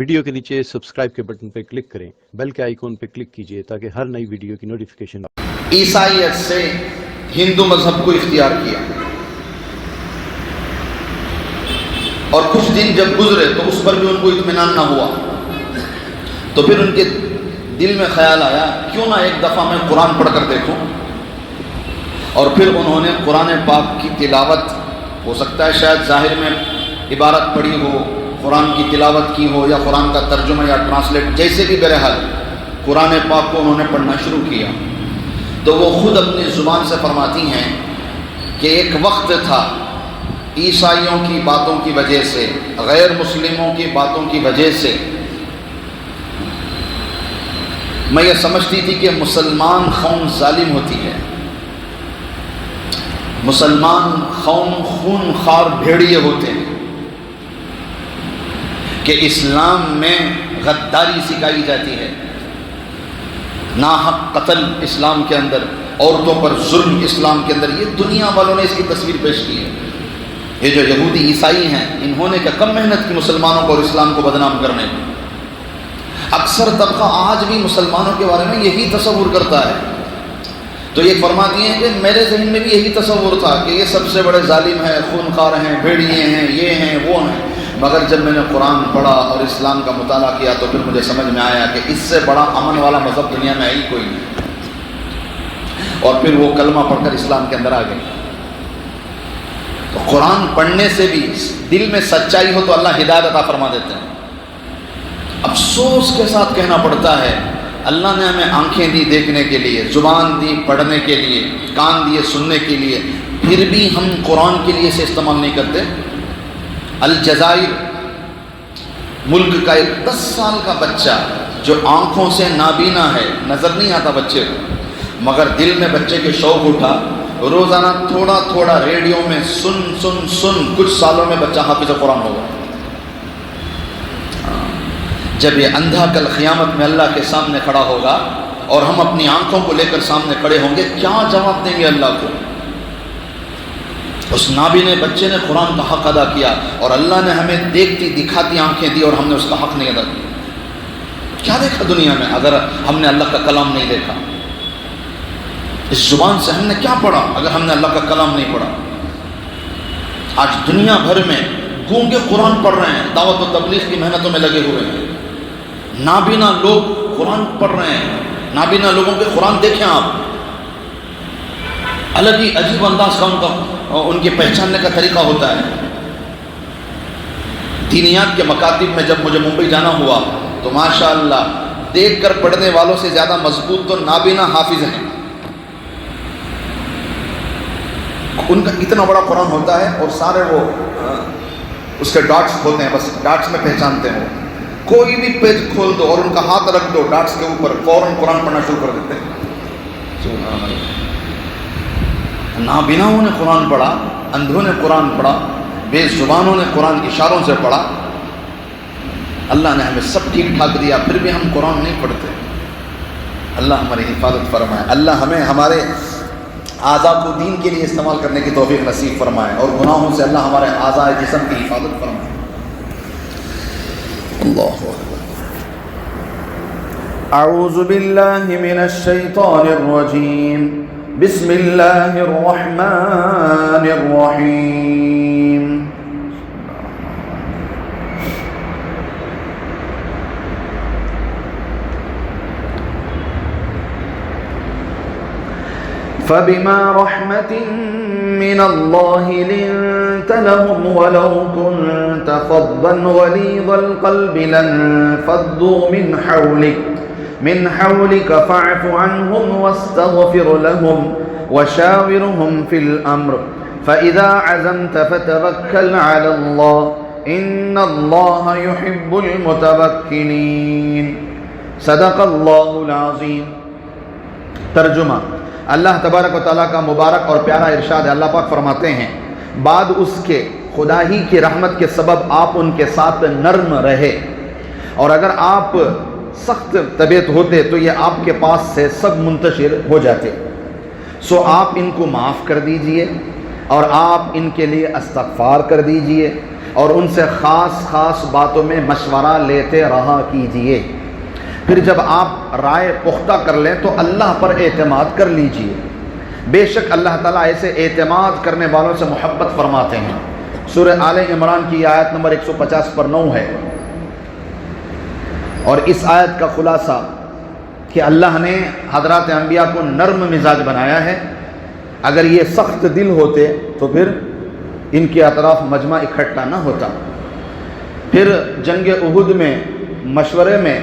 Video کے نیچے subscribe کے بٹن پہ کلک کریں، بیل کے آئیکن پہ کلک کیجئے تاکہ ہر نئی ویڈیو کی نوٹیفیکیشن عیسائیت سے ہندو مذہب کو اختیار کیا اور کچھ دن جب گزرے تو اس پر بھی ان کو اطمینان نہ ہوا، تو پھر ان کے دل میں خیال آیا کیوں نہ ایک دفعہ میں قرآن پڑھ کر دیکھوں، اور پھر انہوں نے قرآن پاک کی تلاوت، ہو سکتا ہے شاید ظاہر میں عبارت پڑھی ہو، قرآن کی تلاوت کی ہو، یا قرآن کا ترجمہ یا ٹرانسلیٹ، جیسے بھی بہرحال قرآن پاک کو انہوں نے پڑھنا شروع کیا۔ تو وہ خود اپنی زبان سے فرماتی ہیں کہ ایک وقت تھا عیسائیوں کی باتوں کی وجہ سے، غیر مسلموں کی باتوں کی وجہ سے میں یہ سمجھتی تھی کہ مسلمان قوم ظالم ہوتی ہے، مسلمان قوم خون خوار بھیڑیے ہوتے ہیں، کہ اسلام میں غداری سکھائی جاتی ہے، ناحق قتل اسلام کے اندر، عورتوں پر ظلم اسلام کے اندر۔ یہ دنیا والوں نے اس کی تصویر پیش کی ہے۔ یہ جو یہودی عیسائی ہیں، انہوں نے کیا کم محنت کی مسلمانوں کو اور اسلام کو بدنام کرنے میں۔ اکثر طبقہ آج بھی مسلمانوں کے بارے میں یہی تصور کرتا ہے۔ تو یہ فرماتی ہیں کہ میرے ذہن میں بھی یہی تصور تھا کہ یہ سب سے بڑے ظالم ہیں، خون خوار ہیں، بھیڑیے ہیں، یہ ہیں وہ ہیں، مگر جب میں نے قرآن پڑھا اور اسلام کا مطالعہ کیا تو پھر مجھے سمجھ میں آیا کہ اس سے بڑا امن والا مذہب دنیا میں ہے ہی کوئی نہیں۔ اور پھر وہ کلمہ پڑھ کر اسلام کے اندر آ گئے۔ تو قرآن پڑھنے سے بھی دل میں سچائی ہو تو اللہ ہدایت عطا فرما دیتے ہیں۔ افسوس کے ساتھ کہنا پڑتا ہے، اللہ نے ہمیں آنکھیں دی دیکھنے کے لیے، زبان دی پڑھنے کے لیے، کان دیے سننے کے لیے، پھر بھی ہم قرآن کے لیے اسے استعمال نہیں کرتے۔ الجزائر ملک کا ایک 10 سال کا بچہ جو آنکھوں سے نابینا ہے، نظر نہیں آتا بچے کو، مگر دل میں بچے کے شوق اٹھا، روزانہ تھوڑا تھوڑا ریڈیو میں سن سن سن، کچھ سالوں میں بچہ حافظ قرآن ہوگا۔ جب یہ اندھا کل قیامت میں اللہ کے سامنے کھڑا ہوگا اور ہم اپنی آنکھوں کو لے کر سامنے کھڑے ہوں گے، کیا جواب دیں گے اللہ کو؟ اس نابینے بچے نے قرآن کا حق ادا کیا اور اللہ نے ہمیں دیکھتی دکھاتی آنکھیں دی اور ہم نے اس کا حق نہیں ادا کیا۔ کیا دیکھا دنیا میں اگر ہم نے اللہ کا کلام نہیں دیکھا؟ اس زبان سے ہم نے کیا پڑھا اگر ہم نے اللہ کا کلام نہیں پڑھا؟ آج دنیا بھر میں گونگے قرآن پڑھ رہے ہیں، دعوت و تبلیغ کی محنتوں میں لگے ہوئے ہیں، نابینا لوگ قرآن پڑھ رہے ہیں۔ نابینا لوگوں کے قرآن دیکھیں آپ، الگ ہی عجیب انداز کا ان کے پہچاننے کا طریقہ ہوتا ہے۔ دینیات کے مکاتب میں جب مجھے ممبئی جانا ہوا تو ماشاءاللہ دیکھ کر پڑھنے والوں سے زیادہ مضبوط تو نابینا حافظ ہیں۔ ان کا اتنا بڑا قرآن ہوتا ہے اور سارے وہ اس کے ڈاٹس ہوتے ہیں، بس ڈاٹس میں پہچانتے ہیں۔ کوئی بھی پیج کھول دو اور ان کا ہاتھ رکھ دو ڈاٹس کے اوپر، فوراً قرآن پڑھنا شروع کر دیتے ہیں۔ نابیناؤں نے قرآن پڑھا، اندھوں نے قرآن پڑھا، بے زبانوں نے قرآن اشاروں سے پڑھا۔ اللہ نے ہمیں سب ٹھیک ٹھاک دیا، پھر بھی ہم قرآن نہیں پڑھتے۔ اللہ ہماری حفاظت فرمائے، اللہ ہمیں ہمارے اعضاء کو دین کے لیے استعمال کرنے کی توفیق نصیب فرمائے، اور گناہوں سے اللہ ہمارے اعضاء جسم کی حفاظت فرمائے۔ اللہ اعوذ باللہ من الشیطان الرجیم، بسم اللہ الرحمن الرحیم۔ فبما رحمة من الله لنت لهم ولو كنت فظا غليظ القلب لانفضوا من حولك فاعف عنهم واستغفر لهم وشاورهم في الأمر فإذا عزمت فتوكل على الله إن الله يحب المتوكلين۔ صدق اللہ العظیم۔ ترجمہ: اللہ تبارک و تعالیٰ کا مبارک اور پیارا ارشاد ہے۔ اللہ پاک فرماتے ہیں، بعد اس کے خدا ہی کی رحمت کے سبب آپ ان کے ساتھ نرم رہے، اور اگر آپ سخت طبیعت ہوتے تو یہ آپ کے پاس سے سب منتشر ہو جاتے، سو آپ ان کو معاف کر دیجئے اور آپ ان کے لیے استغفار کر دیجئے، اور ان سے خاص خاص باتوں میں مشورہ لیتے رہا کیجئے۔ پھر جب آپ رائے پختہ کر لیں تو اللہ پر اعتماد کر لیجئے، بے شک اللہ تعالیٰ ایسے اعتماد کرنے والوں سے محبت فرماتے ہیں۔ سورہ آل عمران کی آیت نمبر 150 پر 9 ہے، اور اس آیت کا خلاصہ کہ اللہ نے حضرات انبیاء کو نرم مزاج بنایا ہے، اگر یہ سخت دل ہوتے تو پھر ان کے اطراف مجمع اکٹھا نہ ہوتا۔ پھر جنگ احد میں مشورے میں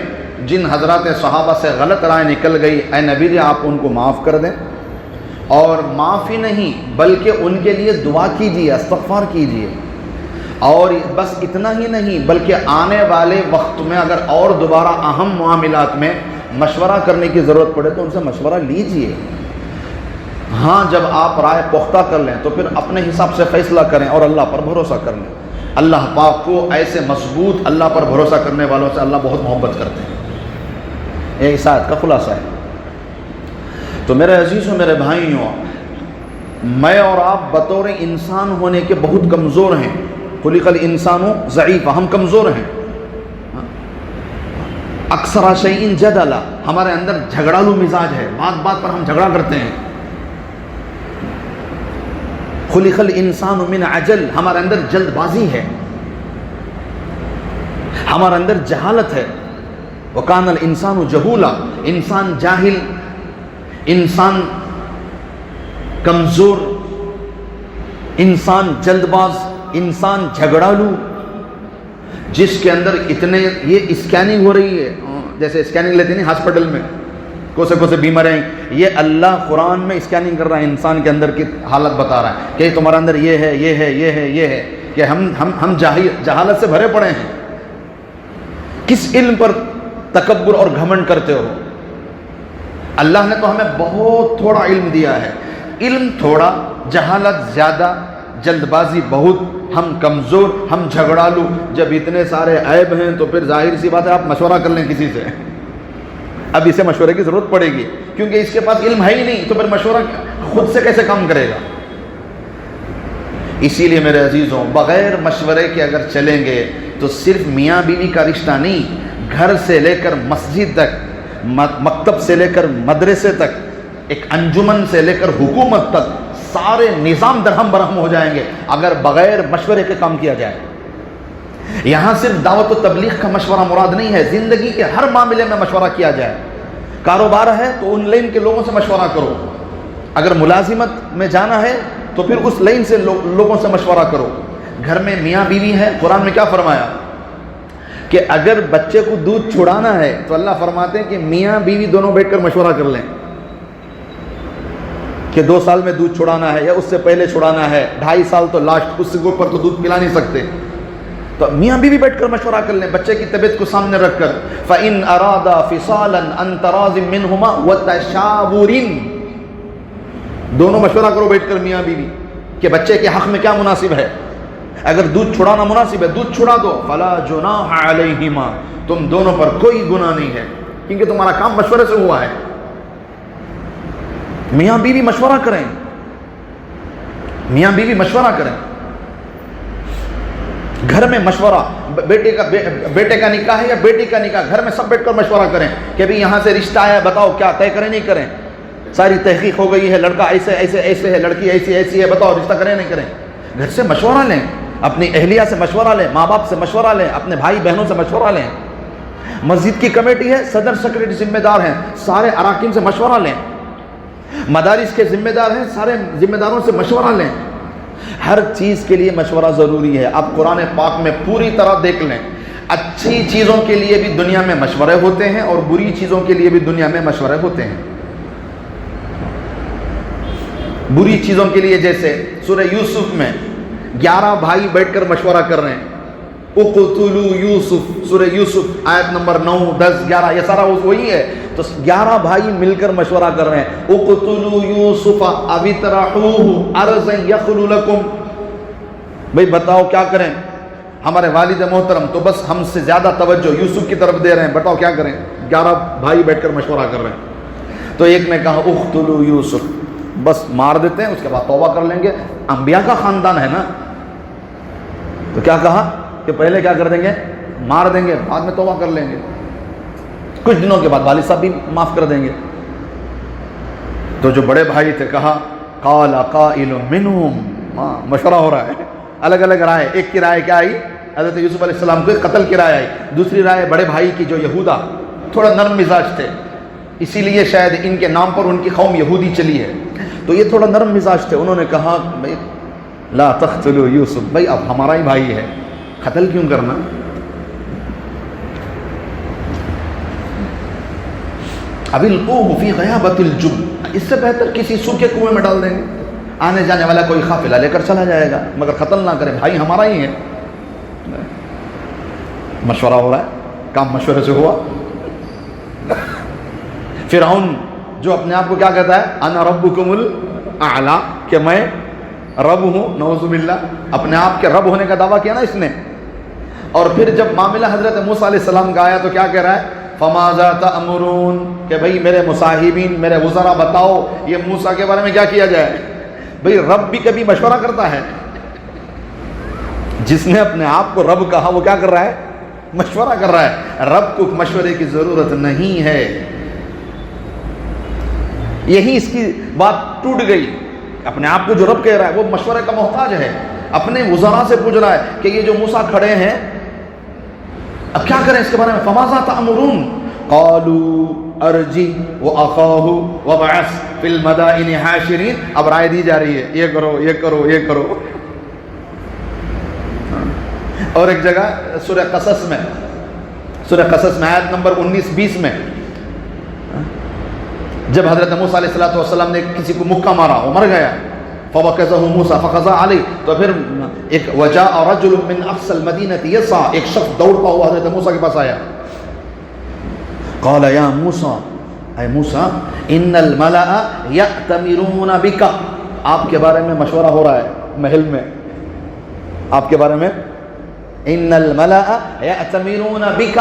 جن حضرات صحابہ سے غلط رائے نکل گئی، اے نبی جی آپ ان کو معاف کر دیں، اور معاف ہی نہیں بلکہ ان کے لیے دعا کیجیے، استغفار کیجیے، اور بس اتنا ہی نہیں بلکہ آنے والے وقت میں اگر اور دوبارہ اہم معاملات میں مشورہ کرنے کی ضرورت پڑے تو ان سے مشورہ لیجیے۔ ہاں جب آپ رائے پختہ کر لیں تو پھر اپنے حساب سے فیصلہ کریں اور اللہ پر بھروسہ کر لیں۔ اللہ پاک کو ایسے مضبوط اللہ پر بھروسہ کرنے والوں سے اللہ بہت محبت کرتے ہیں۔ یہ اس آیت کا خلاصہ ہے۔ تو میرے عزیزوں، میرے بھائیوں، میں اور آپ بطور انسان ہونے کے بہت کمزور ہیں۔ خلق الانسان ضعیفا، ہم کمزور ہیں۔ اکثر شیء جدلا، ہمارے اندر جھگڑالو مزاج ہے، بات بات پر ہم جھگڑا کرتے ہیں۔ خلق الانسان من عجل، ہمارے اندر جلد بازی ہے، ہمارے اندر جہالت ہے۔ وکان الانسان جہولا، انسان جاہل، انسان کمزور، انسان جلد باز، انسان جھگڑالو، جس کے اندر اتنے یہ اسکیننگ ہو رہی ہے، جیسے اسکیننگ لیتے نہیں ہاسپٹل میں، کوسے بیمار ہیں، یہ اللہ قرآن میں اسکیننگ کر رہا ہے، انسان کے اندر کی حالت بتا رہا ہے کہ تمہارے اندر یہ ہے، یہ ہے، یہ ہے، یہ ہے، کہ ہم جہالت سے بھرے پڑے ہیں۔ کس علم پر تکبر اور گھمنڈ کرتے ہو؟ اللہ نے تو ہمیں بہت تھوڑا علم دیا ہے، علم تھوڑا، جہالت زیادہ، جلد بازی بہت، ہم کمزور، ہم جھگڑالو۔ جب اتنے سارے عیب ہیں تو پھر ظاہر سی بات ہے آپ مشورہ کر لیں کسی سے، اب اسے مشورے کی ضرورت پڑے گی کیونکہ اس کے پاس علم ہے ہی نہیں، تو پھر مشورہ خود سے کیسے کام کرے گا؟ اسی لیے میرے عزیزوں، بغیر مشورے کے اگر چلیں گے تو صرف میاں بیوی کا رشتہ نہیں، گھر سے لے کر مسجد تک، مکتب سے لے کر مدرسے تک، ایک انجمن سے لے کر حکومت تک، سارے نظام درہم برہم ہو جائیں گے اگر بغیر مشورے کے کام کیا جائے۔ یہاں صرف دعوت و تبلیغ کا مشورہ مراد نہیں ہے، زندگی کے ہر معاملے میں مشورہ کیا جائے۔ کاروبار ہے تو ان لائن کے لوگوں سے مشورہ کرو، اگر ملازمت میں جانا ہے تو پھر اس لائن سے لوگوں سے مشورہ کرو۔ گھر میں میاں بیوی ہے، قرآن میں کیا فرمایا کہ اگر بچے کو دودھ چھڑانا ہے تو اللہ فرماتے ہیں کہ میاں بیوی دونوں بیٹھ کر مشورہ کر لیں کہ 2 سال میں دودھ چھڑانا ہے یا اس سے پہلے چھڑانا ہے، 2.5 سال تو لاسٹ، اس سے اوپر تو دودھ پلا نہیں سکتے۔ تو میاں بیوی بیٹھ کر مشورہ کر لیں، بچے کی طبیعت کو سامنے رکھ کر۔ فَإِنْ أَرَادَا فِصَالًا عَنْ تَرَاضٍ مِّنْهُمَا وَتَشَاوُرٍ، دونوں مشورہ کرو بیٹھ کر میاں بیوی کہ بچے کے حق میں کیا مناسب ہے۔ اگر دودھ چھڑانا مناسب ہے دودھ چھڑا دو، فَلَا جُنَاحَ عَلَيْهِمَا، تم دونوں پر کوئی گناہ نہیں ہے کیونکہ تمہارا کام مشورے سے ہوا ہے۔ میاں بیوی مشورہ کریں، میاں بیوی مشورہ کریں، گھر میں مشورہ، بیٹے کا نکاح ہے یا بیٹی کا نکاح، گھر میں سب بیٹھ کر مشورہ کریں کہ ابھی یہاں سے رشتہ آیا، بتاؤ کیا طے کریں نہیں کریں، ساری تحقیق ہو گئی ہے، لڑکا ایسے ایسے ایسے ہے، لڑکی ایسی ایسی ہے، بتاؤ رشتہ کریں نہیں کریں۔ گھر سے مشورہ لیں، اپنی اہلیہ سے مشورہ لیں، ماں باپ سے مشورہ لیں، اپنے بھائی بہنوں سے مشورہ لیں۔ مسجد کی کمیٹی ہے، صدر سیکرٹری ذمہ دار ہیں، سارے اراکین سے مشورہ لیں۔ مدارس کے ذمہ دار ہیں، سارے ذمہ داروں سے مشورہ لیں۔ ہر چیز کے لیے مشورہ ضروری ہے۔ آپ قرآن پاک میں پوری طرح دیکھ لیں، اچھی چیزوں کے لیے بھی دنیا میں مشورے ہوتے ہیں اور بری چیزوں کے لیے بھی دنیا میں مشورے ہوتے ہیں۔ بری چیزوں کے لیے جیسے سورہ یوسف میں 11 بھائی بیٹھ کر مشورہ کر رہے ہیں، اقتلوا یوسف، سورہ یوسف آیت نمبر 9، 10، 11، یہ سارا وہی ہے۔ تو 11 بھائی مل کر مشورہ کر رہے ہیں، اقتلوا یوسف او اطرحوه ارضا یخل لکم، بھئی بتاؤ کیا کریں، ہمارے والد محترم تو بس ہم سے زیادہ توجہ یوسف کی طرف دے رہے ہیں، بتاؤ کیا کریں۔ 11 بھائی بیٹھ کر مشورہ کر رہے ہیں، تو ایک نے کہا اقتلوا یوسف، بس مار دیتے ہیں، اس کے بعد توبہ کر لیں گے، انبیاء کا خاندان ہے نا، تو کیا کہا کہ پہلے کیا کر دیں گے؟ مار دیں گے، بعد میں توبہ کر لیں گے، کچھ دنوں کے بعد والد صاحب بھی معاف کر دیں گے۔ تو جو بڑے بھائی تھے کہا قال قائل منہم، مشورہ ہو رہا ہے، الگ الگ رائے۔ ایک کی رائے کیا آئی؟ حضرت یوسف علیہ السلام کو قتل کی رائے آئی۔ دوسری رائے بڑے بھائی کی جو یہودا تھوڑا نرم مزاج تھے، اسی لیے شاید ان کے نام پر ان کی قوم یہودی چلی ہے، تو یہ تھوڑا نرم مزاج تھے۔ انہوں نے کہا بھائی لا تقتلوا یوسف، بھائی اب ہمارا ہی بھائی ہے، قتل کیوں کرنا؟ اب القوہ فی غیابۃ الجب، اس سے بہتر کسی سوکھے کنویں میں ڈال دیں گے، آنے جانے والا کوئی قافلہ لے کر چلا جائے گا، مگر قتل نہ کرے، بھائی ہمارا ہی ہے۔ مشورہ ہو رہا ہے، کام مشورے سے ہوا۔ فرعون جو اپنے آپ کو کیا کہتا ہے؟ انا ربکم الاعلی، کہ میں رب ہوں، نعوذ باللہ، اپنے آپ کے رب ہونے کا دعویٰ کیا نا اس نے۔ اور پھر جب معاملہ حضرت موسیٰ علیہ السلام کا آیا تو کیا کہہ رہا ہے؟ فماذا تأمرون، کہ بھئی میرے مصاحبین، میرے وزراء بتاؤ یہ موسیٰ کے بارے میں کیا کیا جائے؟ بھئی رب بھی کبھی مشورہ کرتا ہے؟ جس نے اپنے آپ کو رب کہا وہ کیا کر رہا ہے؟ مشورہ کر رہا ہے۔ رب کو مشورے کی ضرورت نہیں ہے۔ یہی اس کی بات ٹوٹ گئی، اپنے آپ کو جو رب کہہ رہا ہے وہ مشورے کا محتاج ہے، اپنے وزراء سے پوچھ رہا ہے کہ یہ جو موسیٰ کھڑے ہیں اب کیا کریں اس کے بارے میں؟ فماذا تأمرون قالوا ارجی واخاہ وابعث فی المدائن حاشرین، اب رائے دی جا رہی ہے، یہ کرو یہ کرو یہ کرو۔ اور ایک جگہ سورہ قصص میں آیت نمبر 19-20 میں جب حضرت موسیٰ علیہ السلام نے کسی کو مکہ مارا، وہ مر گیا، فوقظه موسیٰ فقضى علیہ، تو پھر ایک وجاء رجل من اقصى المدینہ یسعى، ایک شخص دوڑتا ہوا حضرت موسیٰ کے پاس آیا، قال یا موسیٰ، اے موسیٰ ان الملأ یأتمرون بک، آپ کے بارے میں مشورہ ہو رہا ہے محل میں، آپ کے بارے میں ان الملأ یأتمرون بک،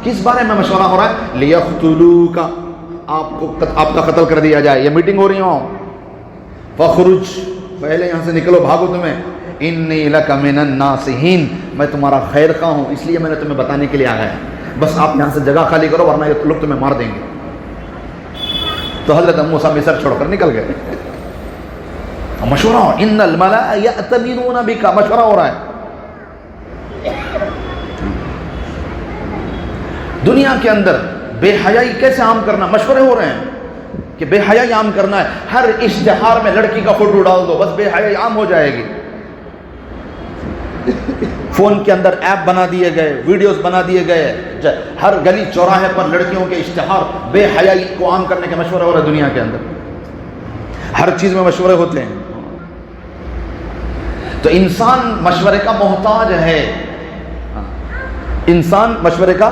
کس بارے میں مشورہ ہو رہا ہے؟ لیقتلوک، آپ کا قتل کر دیا جائے، یہ میٹنگ ہو رہی ہوں، فخرج، پہلے یہاں سے نکلو، بھاگو تمہیں، انی لک من الناصحین، میں تمہارا خیر خواہ ہوں، اس لیے میں نے تمہیں بتانے کے لیے آیا ہے، بس آپ یہاں سے جگہ خالی کرو ورنہ یہ لوگ تمہیں مار دیں گے۔ تو حضرت موسیٰ مصر چھوڑ کر نکل گئے۔ مشورہ، ان الملأ یأتمرون بک، مشورہ ہو رہا ہے۔ دنیا کے اندر بے حیائی کیسے عام کرنا، مشورے ہو رہے ہیں کہ بے حیائی عام کرنا ہے، ہر اشتہار میں لڑکی کا فوٹو ڈال دو، بس بے حیائی عام ہو جائے گی۔ فون کے اندر ایپ بنا دیے گئے، ویڈیوز بنا دیے گئے، ہر گلی چوراہے پر لڑکیوں کے اشتہار، بے حیائی کو عام کرنے کے مشورے ہو رہے دنیا کے اندر، ہر چیز میں مشورے ہوتے ہیں۔ تو انسان مشورے کا محتاج ہے، انسان مشورے کا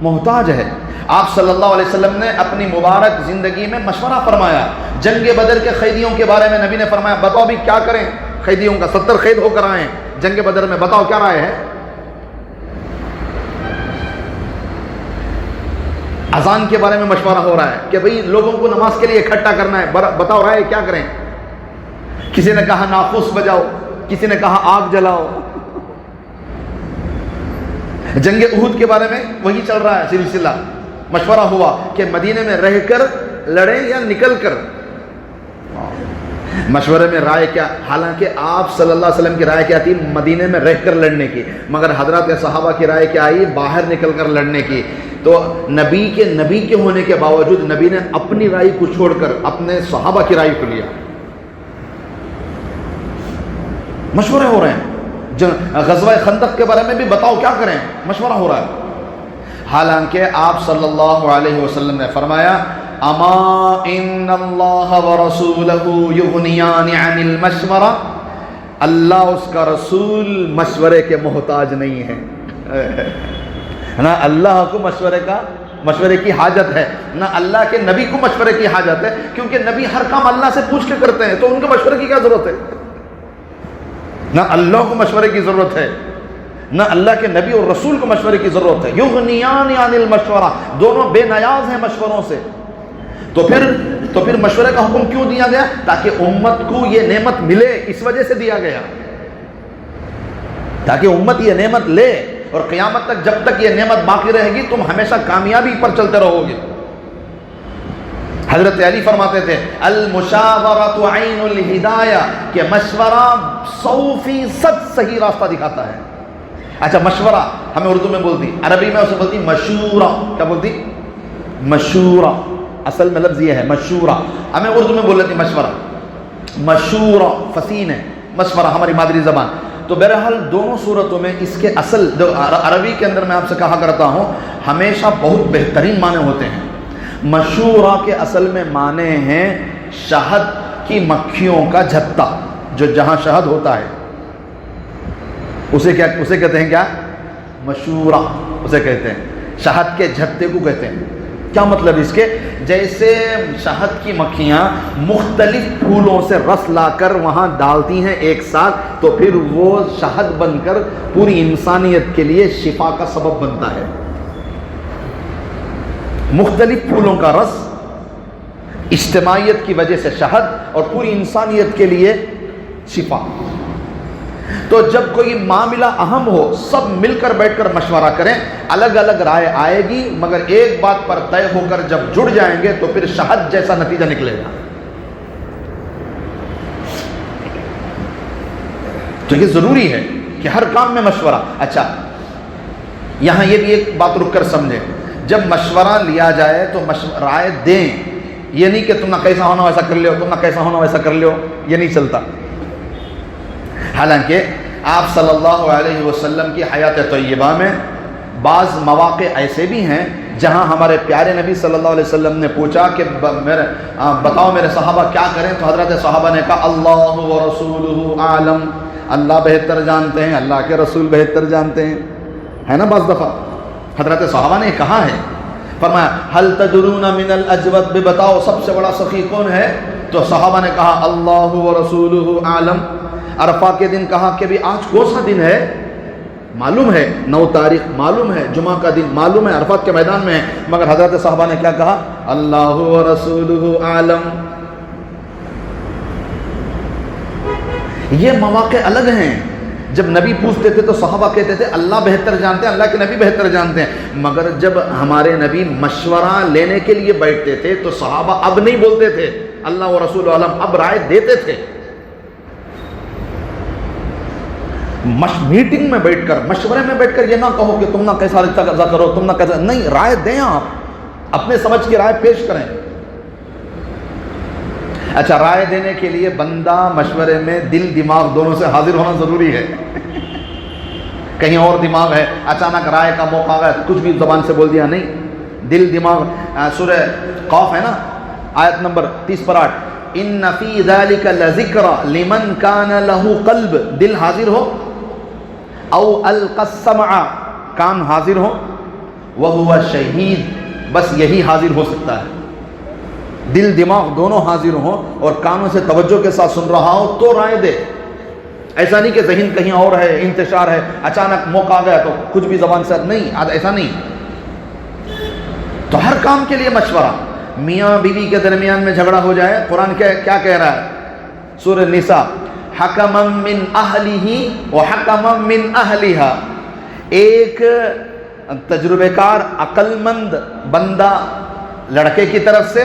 محتاج ہے۔ آپ صلی اللہ علیہ وسلم نے اپنی مبارک زندگی میں مشورہ فرمایا، جنگ بدر کے قیدیوں کے بارے میں نبی نے فرمایا بتاؤ بھی کیا کریں، قیدیوں کا 70 قید ہو کر آئے جنگ بدر میں، بتاؤ کیا رائے ہے۔ اذان کے بارے میں مشورہ ہو رہا ہے کہ بھئی لوگوں کو نماز کے لیے اکٹھا کرنا ہے، بتاؤ رائے کیا کریں۔ کسی نے کہا ناقوس بجاؤ، کسی نے کہا آگ جلاؤ۔ جنگ احد کے بارے میں وہی چل رہا ہے سلسلہ، مشورہ ہوا کہ مدینے میں رہ کر لڑیں یا نکل کر۔ مشورے میں رائے کیا، حالانکہ آپ صلی اللہ علیہ وسلم کی رائے کیا تھی مدینے میں رہ کر لڑنے کی، مگر حضرات صحابہ کی رائے کیا آئی باہر نکل کر لڑنے کی۔ تو نبی کے ہونے کے باوجود نبی نے اپنی رائے کو چھوڑ کر اپنے صحابہ کی رائے کو لیا۔ مشورے ہو رہے ہیں، غزوہ خندق کے بارے میں بھی بتاؤ کیا کریں، مشورہ ہو رہا ہے۔ حالانکہ آپ صلی اللہ علیہ وسلم نے فرمایا اما ان اللہ ورسولہ یغنیان عن المشورہ، اللہ اس کا رسول مشورے کے محتاج نہیں ہے۔ نہ اللہ کو مشورے کی حاجت ہے، نہ اللہ کے نبی کو مشورے کی حاجت ہے، کیونکہ نبی ہر کام اللہ سے پوچھ کے کرتے ہیں، تو ان کو مشورے کی کیا ضرورت ہے۔ نہ اللہ کو مشورے کی ضرورت ہے، نہ اللہ کے نبی اور رسول کو مشورے کی ضرورت ہے۔ یغنیان عن المشورہ، دونوں بے نیاز ہیں مشوروں سے۔ تو پھر مشورے کا حکم کیوں دیا گیا؟ تاکہ امت کو یہ نعمت ملے، اس وجہ سے دیا گیا، تاکہ امت یہ نعمت لے اور قیامت تک جب تک یہ نعمت باقی رہے گی تم ہمیشہ کامیابی پر چلتے رہو گے۔ حضرت علی فرماتے تھے المشاورۃ عین الہدایہ، کہ مشورہ 100% صحیح راستہ دکھاتا ہے۔ اچھا مشورہ ہمیں اردو میں بولتی، عربی میں اسے بولتی مشورہ، کیا بولتی؟ مشورہ، اصل میں لفظ یہ ہے مشورہ، ہمیں اردو میں بول لیتی مشورہ، مشورہ فصیح ہے، مشورہ ہماری مادری زبان۔ تو بہرحال دونوں صورتوں میں اس کے اصل عربی کے اندر میں آپ سے کہا کرتا ہوں ہمیشہ بہت بہترین معنی ہوتے ہیں۔ مشورہ کے اصل میں معنی ہیں شہد کی مکھیوں کا جھتا، جو جہاں شہد ہوتا ہے اسے کہتے ہیں کیا؟ مشورہ اسے کہتے ہیں، شہد کے جھتے کو کہتے ہیں۔ کیا مطلب اس کے؟ جیسے شہد کی مکھیاں مختلف پھولوں سے رس لا کر وہاں ڈالتی ہیں ایک ساتھ، تو پھر وہ شہد بن کر پوری انسانیت کے لیے شفا کا سبب بنتا ہے۔ مختلف پھولوں کا رس، اجتماعیت کی وجہ سے شہد، اور پوری انسانیت کے لیے شفا۔ تو جب کوئی معاملہ اہم ہو سب مل کر بیٹھ کر مشورہ کریں، الگ الگ رائے آئے گی مگر ایک بات پر طے ہو کر جب جڑ جائیں گے تو پھر شہد جیسا نتیجہ نکلے گا۔ تو یہ ضروری ہے کہ ہر کام میں مشورہ۔ اچھا یہاں یہ بھی ایک بات رک کر سمجھیں، جب مشورہ لیا جائے تو رائے دیں، یہ نہیں کہ تم نہ کیسا ہونا ویسا کر لیو، تم نہ کیسا ہونا ویسا کر لیو، یہ نہیں چلتا۔ حالانکہ آپ صلی اللہ علیہ وسلم کی حیات طیبہ میں بعض مواقع ایسے بھی ہیں جہاں ہمارے پیارے نبی صلی اللہ علیہ وسلم نے پوچھا کہ بتاؤ میرے صحابہ کیا کریں، تو حضرت صحابہ نے کہا اللہ ورسولہ عالم، اللہ بہتر جانتے ہیں، اللہ کے رسول بہتر جانتے ہیں، ہے نا؟ بعض دفعہ حضرت صحابہ نے کہا ہے، فرمایا حل تدرون من الاجود، بھی بتاؤ سب سے بڑا سخی کون ہے؟ تو صحابہ نے کہا اللہ ورسولہ عالم۔ عرفہ کے دن کہا کہ بھی آج کون سا دن ہے؟ معلوم ہے 9 تاریخ، معلوم ہے جمعہ کا دن، معلوم ہے عرفات کے میدان میں ہے، مگر حضرت صحابہ نے کیا کہا؟ اللہ ورسولہ عالم۔ یہ مواقع الگ ہیں، جب نبی پوچھتے تھے تو صحابہ کہتے تھے اللہ بہتر جانتے ہیں، اللہ کے نبی بہتر جانتے ہیں، مگر جب ہمارے نبی مشورہ لینے کے لیے بیٹھتے تھے تو صحابہ اب نہیں بولتے تھے اللہ و رسول عالم، اب رائے دیتے تھے۔ میٹنگ میں بیٹھ کر، مشورے میں بیٹھ کر یہ نہ کہو کہ تم نہ کیسا رشتہ کرو، تم نہ کیسا، نہیں، رائے دیں، آپ اپنے سمجھ کی رائے پیش کریں۔ اچھا رائے دینے کے لیے بندہ مشورے میں دل دماغ دونوں سے حاضر ہونا ضروری ہے۔ کہیں اور دماغ ہے، اچانک رائے کا موقع آ گیا کچھ بھی زبان سے بول دیا، نہیں، دل دماغ۔ سورہ قاف ہے نا، آیت نمبر 30 پر 8، ان فی ذلک لذکر لمن کان لہ قلب، دل حاضر ہو، او القى السمع، کان حاضر ہو، وہو شہید، بس یہی حاضر ہو سکتا ہے۔ دل دماغ دونوں حاضر ہوں اور کانوں سے توجہ کے ساتھ سن رہا ہو تو رائے دے۔ ایسا نہیں کہ ذہن کہیں اور ہے، انتشار ہے، اچانک موقع آ گیا تو کچھ بھی زبان سے، نہیں، ایسا نہیں۔ تو ہر کام کے لیے مشورہ۔ میاں بیوی کے درمیان میں جھگڑا ہو جائے، قرآن کیا کہہ رہا ہے؟ سورہ نساء، حکما من اہلہ وحکما من اہلہا، ایک تجربہ کار عقل مند بندہ لڑکے کی طرف سے،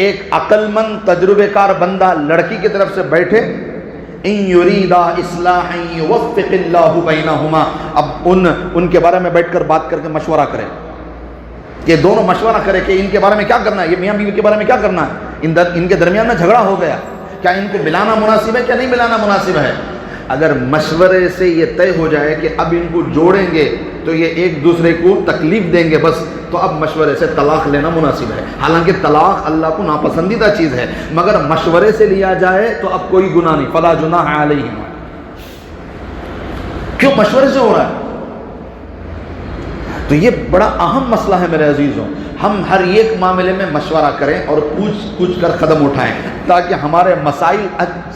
ایک عقل مند تجربہ کار بندہ لڑکی کی طرف سے بیٹھے، ان یریدا اصلاحا یوفق اللہ بینہما، اب ان کے بارے میں بیٹھ کر بات کر کے مشورہ کریں، یہ دونوں مشورہ کرے کہ ان کے بارے میں کیا کرنا ہے، یہ میاں بیوی کے بارے میں کیا کرنا ہے، ان کے درمیان میں جھگڑا ہو گیا، کیا ان کو ملانا مناسب ہے کیا نہیں ملانا مناسب ہے۔ اگر مشورے سے یہ طے ہو جائے کہ اب ان کو جوڑیں گے تو یہ ایک دوسرے کو تکلیف دیں گے بس، تو اب مشورے سے طلاق لینا مناسب ہے۔ حالانکہ طلاق اللہ کو ناپسندیدہ چیز ہے، مگر مشورے سے لیا جائے تو اب کوئی گناہ نہیں، فلا جناح علیہما۔ کیوں؟ مشورے سے ہو رہا ہے۔ تو یہ بڑا اہم مسئلہ ہے میرے عزیزوں، ہم ہر ایک معاملے میں مشورہ کریں اور پوچھ کر قدم اٹھائیں تاکہ ہمارے مسائل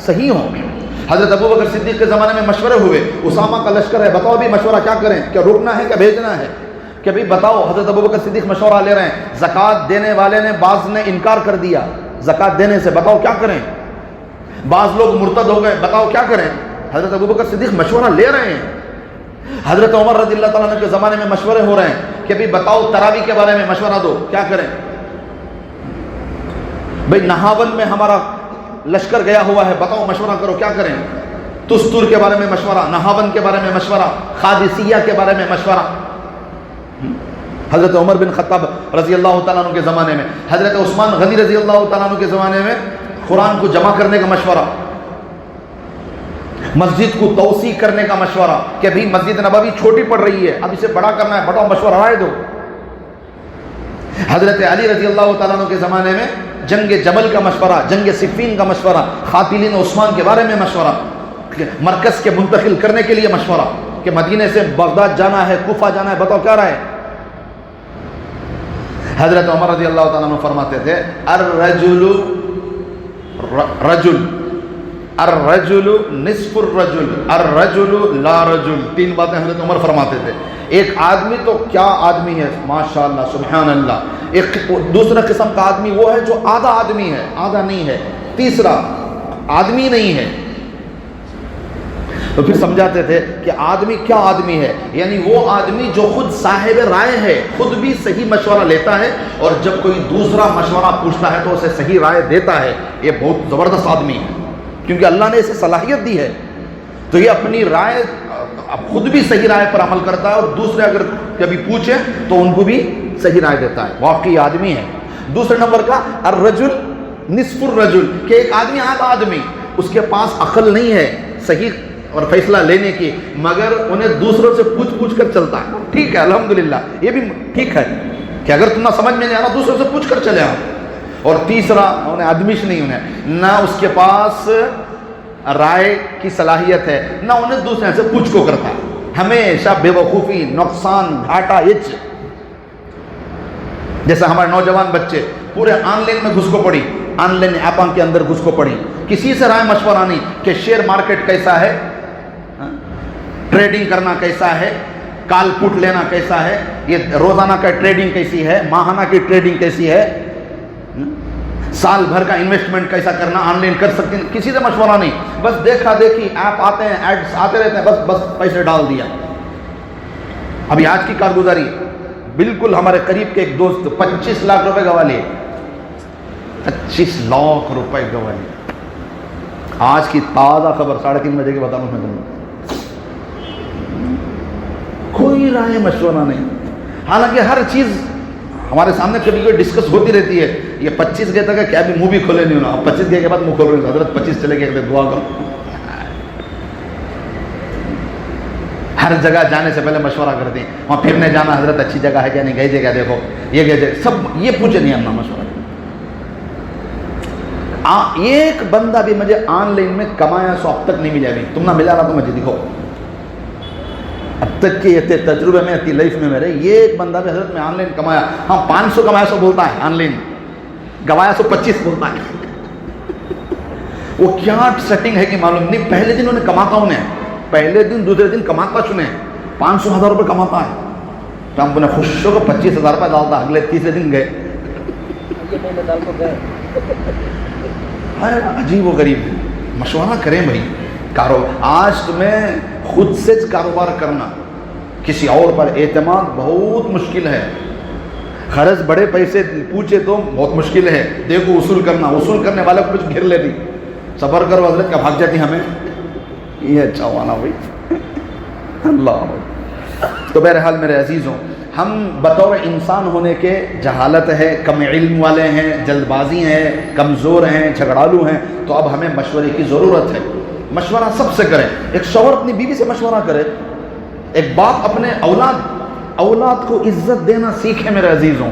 صحیح ہوں۔ حضرت ابو بکر صدیق کے زمانے میں مشورے ہوئے، اسامہ کا لشکر ہے، بتاؤ بھی مشورہ کیا کریں، کیا رکنا ہے کیا بھیجنا ہے، کہ بھی بتاؤ۔ حضرت ابو بکر صدیق مشورہ لے رہے ہیں، زکوٰۃ دینے والے نے بعض نے انکار کر دیا زکوٰۃ دینے سے، بتاؤ کیا کریں، بعض لوگ مرتد ہو گئے، بتاؤ کیا کریں۔ حضرت ابو بکر صدیق مشورہ لے رہے ہیں، حضرت عمر رضی اللہ تعالیٰ عنہ کے زمانے میں مشورے ہو رہے ہیں کہ بھی بتاؤ تراویح کے بارے میں مشورہ دو، کیا کریں؟ بھئی نہاون میں ہمارا لشکر گیا ہوا ہے، بتاؤ مشورہ کرو کیا کریں؟ تستور کے بارے میں مشورہ، نہاون کے بارے میں مشورہ، قادسیہ کے بارے میں مشورہ. حضرت عمر بن خطاب رضی اللہ تعالیٰ عنہ کے زمانے میں، حضرت عثمان غنی رضی اللہ تعالیٰ عنہ کے زمانے میں قرآن کو جمع کرنے کا مشورہ، مسجد کو توسیع کرنے کا مشورہ کہ بھئی مسجد نبوی چھوٹی پڑ رہی ہے، اب اسے بڑا کرنا ہے، بڑا مشورہ رائے دو. حضرت علی رضی اللہ تعالیٰ عنہ کے زمانے میں جنگ جمل کا مشورہ، جنگ صفین کا مشورہ، قاتلین عثمان کے بارے میں مشورہ، مرکز کے منتقل کرنے کے لیے مشورہ کہ مدینے سے بغداد جانا ہے، کوفہ جانا ہے، بتاؤ کیا رائے؟ حضرت عمر رضی اللہ تعالیٰ عنہ فرماتے تھے الرجل نصف الرجل الرجل لا رجل. 3 باتیں حضرت عمر فرماتے تھے. ایک آدمی تو کیا آدمی ہے، ماشاءاللہ سبحان اللہ. ایک دوسرا قسم کا آدمی وہ ہے جو آدھا آدمی ہے، آدھا نہیں ہے. تیسرا آدمی نہیں ہے. تو پھر سمجھاتے تھے کہ آدمی کیا آدمی ہے، یعنی وہ آدمی جو خود صاحب رائے ہے، خود بھی صحیح مشورہ لیتا ہے، اور جب کوئی دوسرا مشورہ پوچھتا ہے تو اسے صحیح رائے دیتا ہے. یہ بہت زبردست آدمی ہے، کیونکہ اللہ نے اسے صلاحیت دی ہے. تو یہ اپنی رائے خود بھی صحیح رائے پر عمل کرتا ہے، اور دوسرے اگر کبھی پوچھیں تو ان کو بھی صحیح رائے دیتا ہے. واقعی آدمی ہے. دوسرے نمبر کا الرجل نصف الرجل، کہ ایک آدمی آدھا آدمی، اس کے پاس عقل نہیں ہے صحیح اور فیصلہ لینے کی، مگر انہیں دوسروں سے پوچھ کر چلتا ہے. ٹھیک ہے الحمدللہ، یہ بھی ٹھیک ہے کہ اگر تم نہ سمجھ میں نہیں آ رہا دوسروں سے پوچھ کر چلے آؤ. اور تیسرا انہیں آدمیش نہیں، انہیں نہ اس کے پاس رائے کی صلاحیت ہے، نہ انہیں دوسرے سے پوچھ کو کرتا ہے. ہمیشہ بے وقوفی، نقصان، گھاٹا، ہچ. جیسا ہمارے نوجوان بچے پورے آن لائن میں گھس کو پڑی، آن لائن ایپوں کے اندر گھس کو پڑی، کسی سے رائے مشورہ نہیں کہ شیئر مارکیٹ کیسا ہے، ٹریڈنگ کرنا کیسا ہے، کال پٹ لینا کیسا ہے، یہ روزانہ کا ٹریڈنگ کیسی ہے، ماہانہ کی ٹریڈنگ کیسی ہے، سال بھر کا انویسٹمنٹ کیسا کرنا، آن لائن کر سکتے ہیں. کسی سے مشورہ نہیں، بس دیکھا دیکھی، ایپ آتے ہیں، ایڈس آتے رہتے ہیں، بس پیسے ڈال دیا. ابھی آج کی کارگزاری بالکل ہمارے قریب کے ایک دوست 25 لاکھ روپے گوا لیے، 25 لاکھ روپے گوا لیے. آج کی تازہ خبر 3:30 بجے کے بتا رہا ہوں میں تمہیں. کوئی رائے مشورہ نہیں. حالانکہ ہر چیز ہمارے سامنے کبھی کوئی ڈسکس ہوتی رہتی ہے. یہ 25 گئے تک کیا بھی منہ بھی کھولے نہیں ہونا، 25 گئے کے بعد منہ کھول رہے ہیں. حضرت 25 چلے گئے دعا کرو. ہر جگہ جانے سے پہلے مشورہ کرتے ہیں. وہاں پھرنے جانا، حضرت اچھی جگہ ہے کیا نہیں، گئے جگہ دیکھو، یہ گئے جگہ، سب یہ پوچھے نہیں ہم مشورہ. ایک بندہ بھی مجھے آن لائن میں کمایا سو اب تک نہیں ملا. بھی تم نہ ملا رہا تو مجھے دکھو. اب تک کے اتنے تجربے میں، اتنی لائف میں میرے، یہ ایک بندہ بھی حضرت میں آن لائن کمایا. ہاں 500 کمایا سو بولتا ہے، آن لائن گوایا سو 25 بولتا ہے. وہ کیا سیٹنگ ہے کہ معلوم نہیں. پہلے دن انہیں کماتا، انہیں پہلے دن دوسرے دن کماتا چنے 500,000 روپے کماتا ہے. تو ہم انہیں خوش ہو کر 25,000 روپے ڈالتا. اگلے تیسرے دن گئے. عجیب و غریب. مشورہ کریں بھائی. آج تمہیں خود سے کاروبار کرنا، کسی اور پر اعتماد بہت مشکل ہے. خرچ بڑے پیسے پوچھے تو بہت مشکل ہے. دیکھو وصول کرنا، وصول کرنے والے کو کچھ گھر لیتی. صبر کرو حضرت کا بھاگ جاتی ہمیں. یہ اچھا ہوا نا بھائی. اللہ. تو بہرحال میرے عزیزوں، ہم بطور انسان ہونے کے جہالت ہے، کم علم والے ہیں، جلد بازی ہیں، کمزور ہیں، جھگڑالو ہیں. تو اب ہمیں مشورے کی ضرورت ہے. مشورہ سب سے کریں. ایک شوہر اپنی بیوی سے مشورہ کرے، ایک باپ اپنے اولاد کو عزت دینا سیکھے میرے عزیزوں.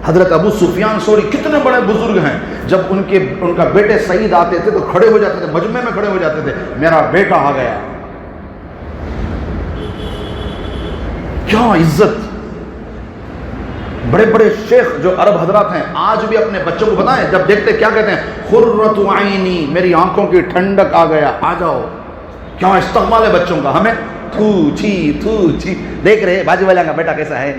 حضرت ابو سفیان ثوری کتنے بڑے بزرگ ہیں. جب ان کا بیٹے سعید آتے تھے تو کھڑے ہو جاتے تھے، مجمع میں کھڑے ہو جاتے تھے، میرا بیٹا آ گیا. کیا عزت. بڑے بڑے شیخ جو عرب حضرات ہیں آج بھی اپنے بچوں کو بتائیں، جب دیکھتے کیا کہتے ہیں، قرۃ عینی، میری آنکھوں کی ٹھنڈک آ گیا، آ جاؤ. کیا استقبال ہے بچوں کا. ہمیں تھو چھی دیکھ رہے باجو والے کا بیٹا کیسا ہے.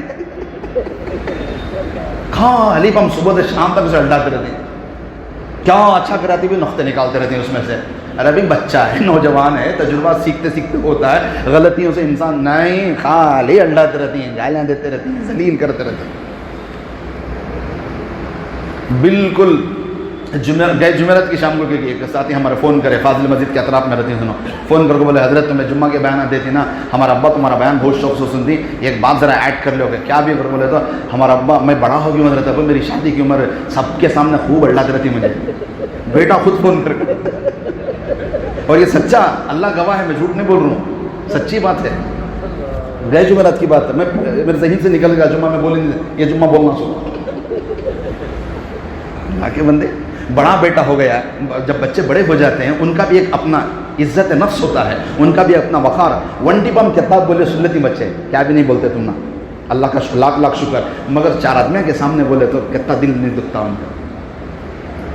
کہاں ہم صبح سے شام تک اسے الٹاتے رہتے ہیں. کیا اچھا کراتی ہوئی نقطے نکالتے رہتے ہیں اس میں سے. ارے بھائی بچہ ہے، نوجوان ہے، تجربہ سیکھتے سیکھتے ہوتا ہے، غلطیوں سے انسان نہیں خالی اڑاتے رہتی ہیں، گالیاں دیتے رہتے ہیں، ذلیل کرتے رہتے ہیں. بالکل گئے جمعرات کی شام کو کہ ایک ساتھی ہمارے فون کرے، فاضل مسجد کے اطراف میں رہتی ہیں، سنو فون کر کے بولے حضرت تمہیں جمعہ کے بیانات دیتی نا، ہمارا ابا تمہارا بیان بہت شوق سے سنتی، ایک بات ذرا ایڈ کر لو گے کیا بھی کر. بولے تو ہمارا ابا، میں بڑا ہو گیا حضرت ابا، میری شادی کی عمر سب کے سامنے خوب اڑاتی رہتی مجھے. بیٹا خود فون کر کے، اور یہ سچا، اللہ گواہ ہے، میں جھوٹ نہیں بول رہا ہوں، سچی بات ہے. گئے جمعرات کی بات ہے، میں میرے ذہن سے نکل گیا جمعہ میں بولیں یہ جمعہ بولنا سو. اللہ کے بندے، بڑا بیٹا ہو گیا، جب بچے بڑے ہو جاتے ہیں ان کا بھی ایک اپنا عزت نفس ہوتا ہے، ان کا بھی اپنا وقار. ونٹی بم کتاب بولے سن لیتی بچے، کیا بھی نہیں بولتے تم نا، اللہ کا لاکھ لاکھ شکر، مگر چار آدمیوں کے سامنے بولے تو کتنا دل نہیں دکھتا ان کا.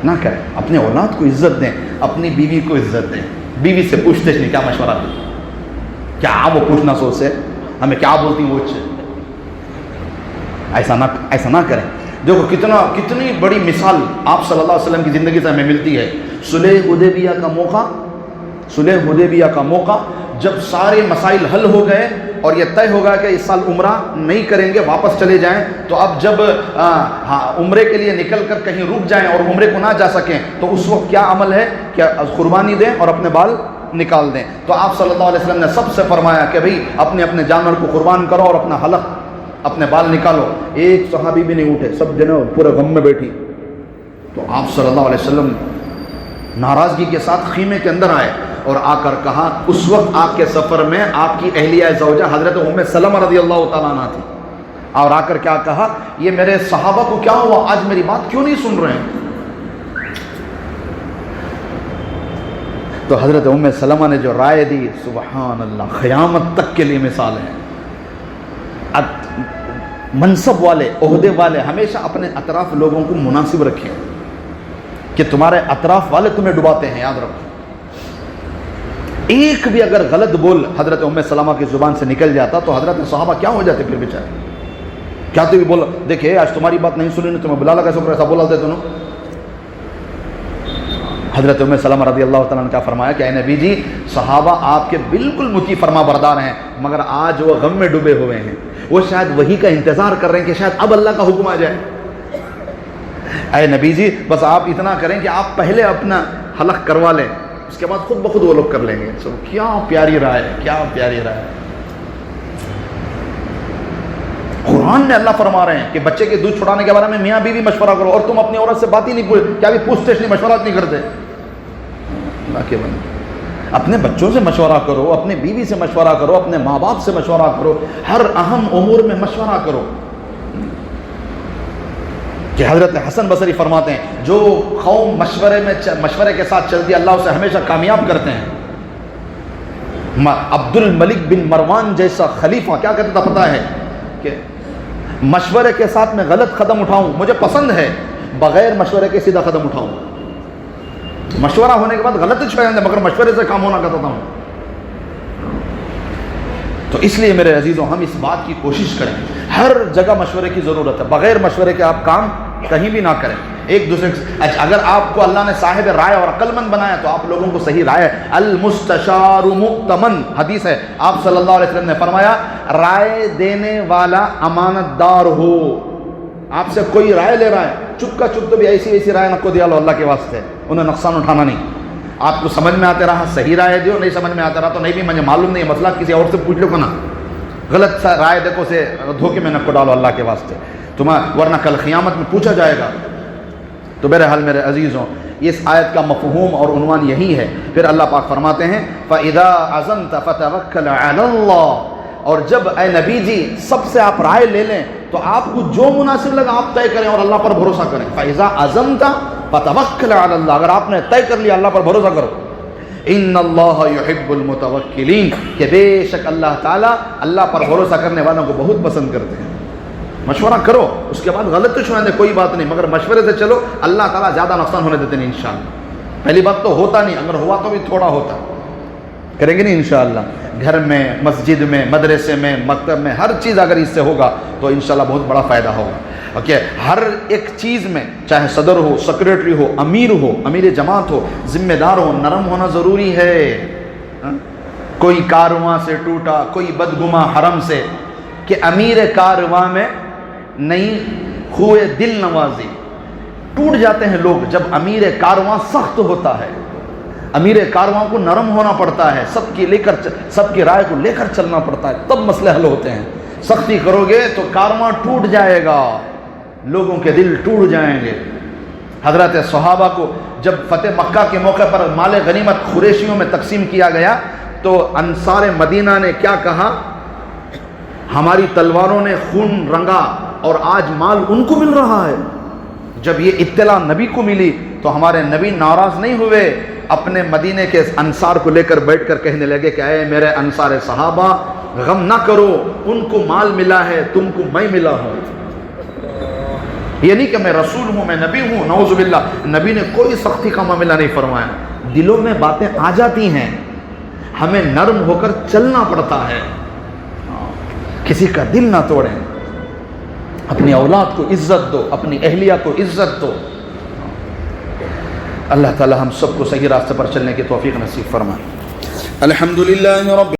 نہ کریں، اپنے اولاد کو عزت دیں، اپنی بیوی کو عزت دیں. بیوی سے پوچھتے نہیں کیا مشورہ دیں، کیا وہ پوچھنا سوچ سے ہمیں کیا بولتی وہ اچھے. ایسا نہ کریں. دیکھو کتنی بڑی مثال آپ صلی اللہ علیہ وسلم کی زندگی سے ہمیں ملتی ہے. صلح حدیبیہ کا موقع جب سارے مسائل حل ہو گئے اور یہ طے ہوگا کہ اس سال عمرہ نہیں کریں گے، واپس چلے جائیں، تو اب جب عمرے کے لیے نکل کر کہیں رک جائیں اور عمرے کو نہ جا سکیں تو اس وقت کیا عمل ہے کہ قربانی دیں اور اپنے بال نکال دیں. تو آپ صلی اللہ علیہ وسلم نے سب سے فرمایا کہ بھئی اپنے جانور کو قربان کرو اور اپنا حلق، اپنے بال نکالو. ایک صحابی بھی نہیں اٹھے، سب جنوں پورے غم میں بیٹھی. تو آپ صلی اللہ علیہ وسلم ناراضگی کے ساتھ خیمے کے اندر آئے اور آ کر کہا، اس وقت آپ کے سفر میں آپ کی اہلیہ زوجہ حضرت ام سلمہ رضی اللہ تعالیٰ عنہ تھی، اور آ کر کیا کہا، یہ میرے صحابہ کو کیا ہوا، آج میری بات کیوں نہیں سن رہے ہیں. تو حضرت ام سلمہ نے جو رائے دی، سبحان اللہ، قیامت تک کے لیے مثال ہے. منصب والے، عہدے والے ہمیشہ اپنے اطراف لوگوں کو مناسب رکھیں کہ تمہارے اطراف والے تمہیں ڈباتے ہیں. یاد رکھو، ایک بھی اگر غلط بول حضرت ام سلمہ کی زبان سے نکل جاتا تو حضرت صحابہ کیا ہو جاتے پھر بیچارے. کیا تو بھی بولا، دیکھیں آج تمہاری بات نہیں سنی، تمہیں بلا لگا ایسا بولا دیتے تم. حضرت ام سلمہ رضی اللہ تعالیٰ نے کیا فرمایا کہ اے نبی جی، صحابہ آپ کے بالکل مطیع فرما بردار ہیں، مگر آج وہ غم میں ڈوبے ہوئے ہیں، وہ شاید وہی کا انتظار کر رہے ہیں کہ شاید اب اللہ کا حکم آ جائے. اے نبی جی بس آپ اتنا کریں کہ آپ پہلے اپنا حلق کروا لیں، اس کے بعد خود بخود وہ لوگ کر لیں گے. کیا پیاری رائے ہے، کیا پیاری رائے. قرآن میں اللہ فرما رہے ہیں کہ بچے کے دودھ چھڑانے کے بارے میں میاں بیوی مشورہ کرو، اور تم اپنی عورت سے بات ہی نہیں کیا بھی پوچھتے نہیں، مشورہ نہیں کرتے. اللہ کے بندے، اپنے بچوں سے مشورہ کرو، اپنے بیوی سے مشورہ کرو، اپنے ماں باپ سے مشورہ کرو، ہر اہم امور میں مشورہ کرو. کہ حضرت حسن بصری فرماتے ہیں جو قوم مشورے کے ساتھ چلتی ہے اللہ اسے ہمیشہ کامیاب کرتے ہیں. عبد الملک بن مروان جیسا خلیفہ کیا کہتا تھا پتہ ہے کہ مشورے کے ساتھ میں غلط قدم اٹھاؤں مجھے پسند ہے، بغیر مشورے کے سیدھا قدم اٹھاؤں. مشورہ ہونے کے بعد غلط چھوڑیں دیں، مگر مشورے سے کام ہونا کہتا ہوں. تو اس لیے میرے عزیزوں ہم اس بات کی کوشش کریں، ہر جگہ مشورے کی ضرورت ہے، بغیر مشورے کے آپ کام کہیں بھی نہ کریں. ایک دوسرے سے اگر آپ کو اللہ نے صاحب رائے اور عقل مند بنایا تو آپ لوگوں کو صحیح رائے، المستشار مؤتمن حدیث ہے، آپ صلی اللہ علیہ وسلم نے فرمایا رائے دینے والا امانت دار ہو. آپ سے کوئی رائے لے رہا ہے، چپ کا چپ تو بھی ایسی رائے نہ کو دیا لو اللہ کے واسطے، انہیں نقصان اٹھانا نہیں. آپ کو سمجھ میں آتے رہا صحیح رائے دیو، نہیں سمجھ میں آتا رہا تو نہیں بھی مجھے معلوم نہیں ہے مسئلہ، کسی اور سے پوچھ لو نا. غلط رائے دیکھو سے دھوکے میں نہ کو ڈالو اللہ کے واسطے، ورنہ کل قیامت میں پوچھا جائے گا. تو بہرحال میرے عزیزوں اس آیت کا مفہوم اور عنوان یہی ہے. پھر اللہ پاک فرماتے ہیں فَإِذَا عَزَمْتَ فَتَوَكَّلْ عَلَى اللَّهِ، اور جب اے نبی جی سب سے آپ رائے لے لیں تو آپ کو جو مناسب لگا آپ طے کریں اور اللہ پر بھروسہ کریں. فَإِذَا عَزَمْتَ فَتَوَكَّلْ عَلَى اللَّهِ، اگر آپ نے طے کر لیا اللہ پر بھروسہ کرو. ان اللہ يحب المتوکلین، کہ بے شک اللہ تعالیٰ اللہ پر بھروسہ کرنے والوں کو بہت پسند کرتے ہیں. مشورہ کرو، اس کے بعد غلط تو چھوڑیں دیں کوئی بات نہیں، مگر مشورے سے چلو، اللہ تعالیٰ زیادہ نقصان ہونے دیتے نہیں انشاءاللہ. پہلی بات تو ہوتا نہیں، اگر ہوا تو بھی تھوڑا ہوتا، کریں گے نہیں انشاءاللہ. گھر میں، مسجد میں، مدرسے میں، مکتب میں، ہر چیز اگر اس سے ہوگا تو انشاءاللہ بہت بڑا فائدہ ہوگا. اوکے، ہر ایک چیز میں چاہے صدر ہو، سیکریٹری ہو، امیر جماعت ہو، ذمہ دار ہو، نرم ہونا ضروری ہے. کوئی کارواں سے ٹوٹا، کوئی بدگماں حرم سے، کہ امیر کارواں میں نہیں ہوئے دل نوازی. ٹوٹ جاتے ہیں لوگ جب امیر کارواں سخت ہوتا ہے. امیر کارواں کو نرم ہونا پڑتا ہے، سب کی رائے کو لے کر چلنا پڑتا ہے، تب مسئلے حل ہوتے ہیں. سختی کرو گے تو کارواں ٹوٹ جائے گا، لوگوں کے دل ٹوٹ جائیں گے. حضرت صحابہ کو جب فتح مکہ کے موقع پر مال غنیمت قریشیوں میں تقسیم کیا گیا تو انصار مدینہ نے کیا کہا؟ ہماری تلواروں نے خون رنگا اور آج مال ان کو مل رہا ہے. جب یہ اطلاع نبی کو ملی تو ہمارے نبی ناراض نہیں ہوئے، اپنے مدینے کے انصار کو لے کر بیٹھ کر کہنے لگے کہ اے میرے انصار صحابہ، غم نہ کرو، ان کو مال ملا ہے، تم کو میں ملا ہوں. یہ نہیں کہ میں رسول ہوں، میں نبی ہوں، نعوذ باللہ. نبی نے کوئی سختی کا معاملہ نہیں فرمایا. دلوں میں باتیں آ جاتی ہیں، ہمیں نرم ہو کر چلنا پڑتا ہے. کسی کا دل نہ توڑیں، اپنی اولاد کو عزت دو، اپنی اہلیہ کو عزت دو. اللہ تعالی ہم سب کو صحیح راستے پر چلنے کی توفیق نصیب فرمائے. الحمدللہ رب